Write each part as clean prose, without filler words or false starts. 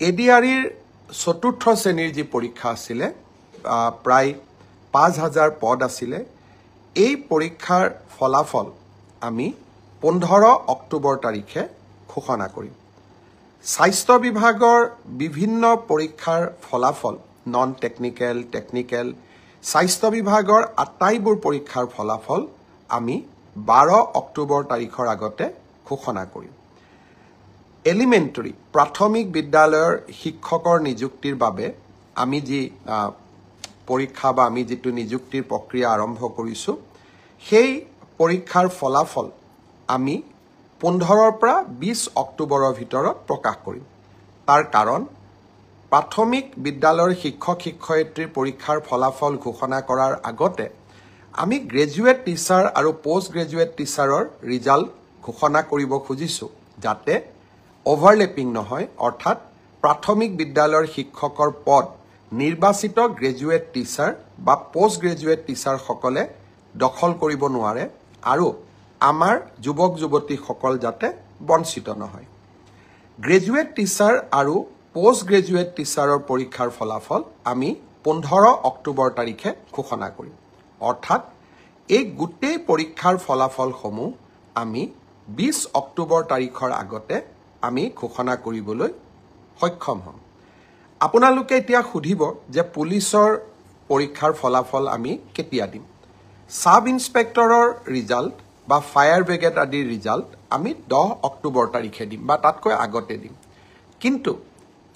এডিআৰিৰ চতুৰ্থ শ্ৰেণীৰ যি পৰীক্ষা আছিলে প্ৰায় ৫,০০০ পদ আছিলে এই পৰীক্ষাৰ ফলাফল আমি ১৫ অক্টোবৰ তাৰিখে ঘোষণা কৰিম স্বাস্থ্য বিভাগৰ বিভিন্ন পৰীক্ষাৰ ফলাফল নন টেকনিক্যাল টেকনিক্যাল স্বাস্থ্য বিভাগৰ আটাইবোৰ পৰীক্ষাৰ ফলাফল আমি ১২ অক্টোবৰ তাৰিখৰ আগতে ঘোষণা কৰিম এলিমেন্টাৰী প্ৰাথমিক বিদ্যালয়ৰ শিক্ষকৰ নিযুক্তিৰ বাবে আমি যি পৰীক্ষা বা আমি যেটো নিযুক্তিৰ প্ৰক্ৰিয়া আৰম্ভ কৰিছো সেই পৰীক্ষাৰ ফলাফল আমি ১৫ৰ পৰা ২০ অক্টোবৰৰ ভিতৰত প্ৰকাশ কৰিম তাৰ কাৰণ প্ৰাথমিক বিদ্যালয়ৰ শিক্ষক শিক্ষয়িত্ৰীৰ পৰীক্ষাৰ ফলাফল ঘোষণা কৰাৰ আগতে আমি গ্ৰেজুৱেট টিচাৰ আৰু পোষ্ট গ্ৰেজুৱেট টিচাৰৰ ৰিজাল্ট ঘোষণা কৰিব খুজিছো যাতে ওভাৰলেপিং নহয় অৰ্থাৎ প্ৰাথমিক বিদ্যালয়ৰ শিক্ষকৰ পদ নিৰ্বাচিত গ্ৰেজুৱেট টিচাৰ বা পোষ্ট গ্ৰেজুৱেট টিচাৰ সকলে দখল কৰিব নোৱাৰে আৰু আমাৰ যুৱক যুৱতী সকল যাতে বঞ্চিত নহয় গ্ৰেজুৱেট টিচাৰ আৰু পোষ্ট গ্ৰেজুৱেট টিচাৰৰ পৰীক্ষাৰ ফলাফল আমি ১৫ অক্টোবৰ তাৰিখে ঘোষণা কৰিম অৰ্থাৎ এই গোটেই পৰীক্ষাৰ ফলাফলসমূহ আমি ২০ অক্টোবৰ তাৰিখৰ আগতে আমি ঘোষণা কৰিবলৈ সক্ষম হম আপোনালোকে এতিয়া সুধিব যে পুলিচৰ পৰীক্ষাৰ ফলাফল আমি কেতিয়া দিম সাব ইন্সপেক্টৰৰ ৰিজাল্ট বা ফায়াৰ ব্ৰিগেড আদিৰ ৰিজাল্ট আমি ১০ অক্টোবৰ তাৰিখে দিম বা তাতকৈ আগতে দিম কিন্তু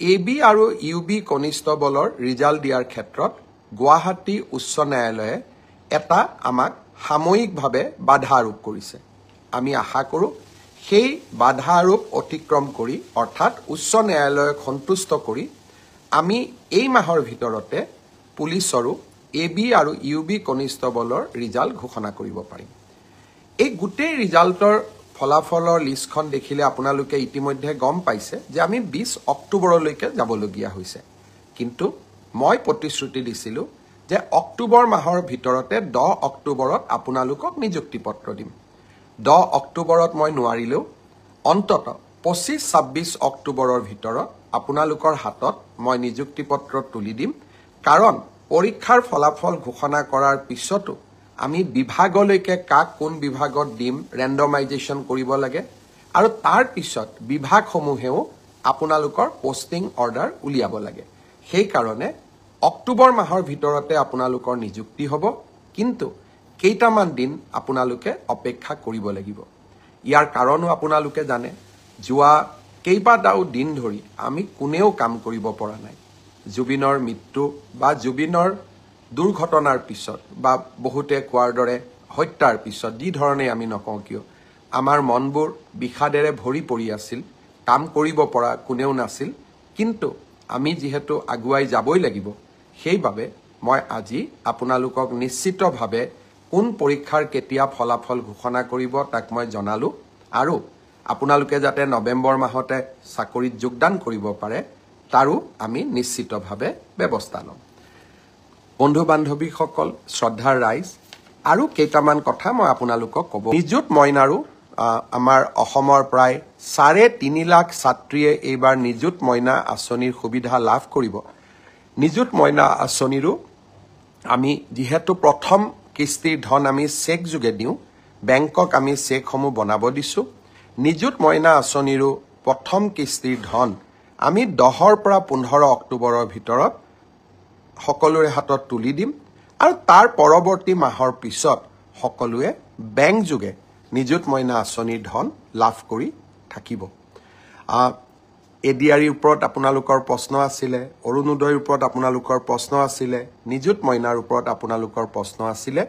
এবি আৰু ইউবি কনিষ্টবলৰ ৰিজাল্ট দিয়াৰ ক্ষেত্ৰত গুৱাহাটী উচ্চ ন্যায়ালয়ে এটা আমাক সাময়িকভাৱে বাধা আৰোপ কৰিছে আমি আশা কৰো সেই বাধা আৰোপ অতিক্ৰম কৰি অৰ্থাৎ উচ্চ ন্যায়ালয়ক সন্তুষ্ট কৰি আমি এই মাহৰ ভিতৰতে পুলিচৰো এবি আৰু ইউবি কনিষ্টবলৰ ৰিজাল্ট ঘোষণা কৰিব পাৰিম এই গোটেই ৰিজাল্টৰ ফলাফলৰ লিষ্টখন দেখিলে আপোনালোকে ইতিমধ্যে গম পাইছে যে আমি ২০ অক্টোবৰলৈকে যাবলগীয়া হৈছে কিন্তু মই প্ৰতিশ্ৰুতি দিছিলো যে অক্টোবৰ মাহৰ ভিতৰতে ১০ অক্টোবৰত আপোনালোকক নিযুক্তি পত্ৰ দিম ১০ অক্টোবৰত মই নোৱাৰিলেও অন্তত ২৫-২৬ অক্টোবৰৰ ভিতৰত আপোনালোকৰ হাতত মই নিযুক্তি পত্ৰ তুলি দিম কাৰণ পৰীক্ষাৰ ফলাফল ঘোষণা কৰাৰ পিছতো আমি বিভাগলৈকে কাক কোন বিভাগত দিম ৰেণ্ডমাইজেশ্যন কৰিব লাগে আৰু তাৰ পিছত বিভাগসমূহেও আপোনালোকৰ পোষ্টিং অৰ্ডাৰ উলিয়াব লাগে সেই কাৰণে অক্টোবৰ মাহৰ ভিতৰতে আপোনালোকৰ নিযুক্তি হ'ব কিন্তু কেইটামান দিন আপোনালোকে অপেক্ষা কৰিব লাগিব ইয়াৰ কাৰণো আপোনালোকে জানে যোৱা কেইবাটাও দিন ধৰি আমি কোনেও কাম কৰিব পৰা নাই জুবিনৰ মৃত্যু বা জুবিনৰ দুৰ্ঘটনাৰ পিছত বা বহুতে কোৱাৰ দৰে হত্যাৰ পিছত যি ধৰণে আমি নকওঁ কিয় আমাৰ মনবোৰ বিষাদেৰে ভৰি পৰি আছিল কাম কৰিব পৰা কোনেও নাছিল কিন্তু আমি যেহেতু আগুৱাই যাবই লাগিব সেইবাবে মই আজি আপোনালোকক নিশ্চিতভাৱে কোন পৰীক্ষাৰ কেতিয়া ফলাফল ঘোষণা কৰিব তাক মই জনালো আৰু আপোনালোকে যাতে নৱেম্বৰ মাহতে চাকৰিত যোগদান কৰিব পাৰে তাৰো আমি নিশ্চিতভাৱে ব্যৱস্থা লম বন্ধু বান্ধৱীসকল শ্ৰদ্ধাৰ ৰাইজ আৰু কেইটামান কথা মই আপোনালোকক ক'ব নিযুত মইনাৰো আমাৰ অসমৰ প্ৰায় ৩.৫ লাখ ছাত্ৰীয়ে এইবাৰ নিযুত মইনা আঁচনিৰ সুবিধা লাভ কৰিব নিযুত মইনা আঁচনিৰো আমি যেহেতু প্ৰথম কিস্তিৰ ধন আমি চেক যোগে দিওঁ বেংকক আমি চেকসমূহ বনাব দিছো নিযুত মইনা আঁচনিৰো প্ৰথম কিস্তিৰ ধন আমি ১০ৰ পৰা ১৫ অক্টোবৰৰ ভিতৰত সকলোৰে হাতত তুলি দিম আৰু তাৰ পৰৱৰ্তী মাহৰ পিছত সকলোৱে বেংক যোগে নিযুত মইনা আঁচনিৰ ধন লাভ কৰি থাকিব এডিআৰিৰ ওপৰত আপোনালোকৰ প্ৰশ্ন আছিলে অৰুণোদয়ৰ ওপৰত আপোনালোকৰ প্ৰশ্ন আছিলে নিযুত মইনাৰ ওপৰত আপোনালোকৰ প্ৰশ্ন আছিলে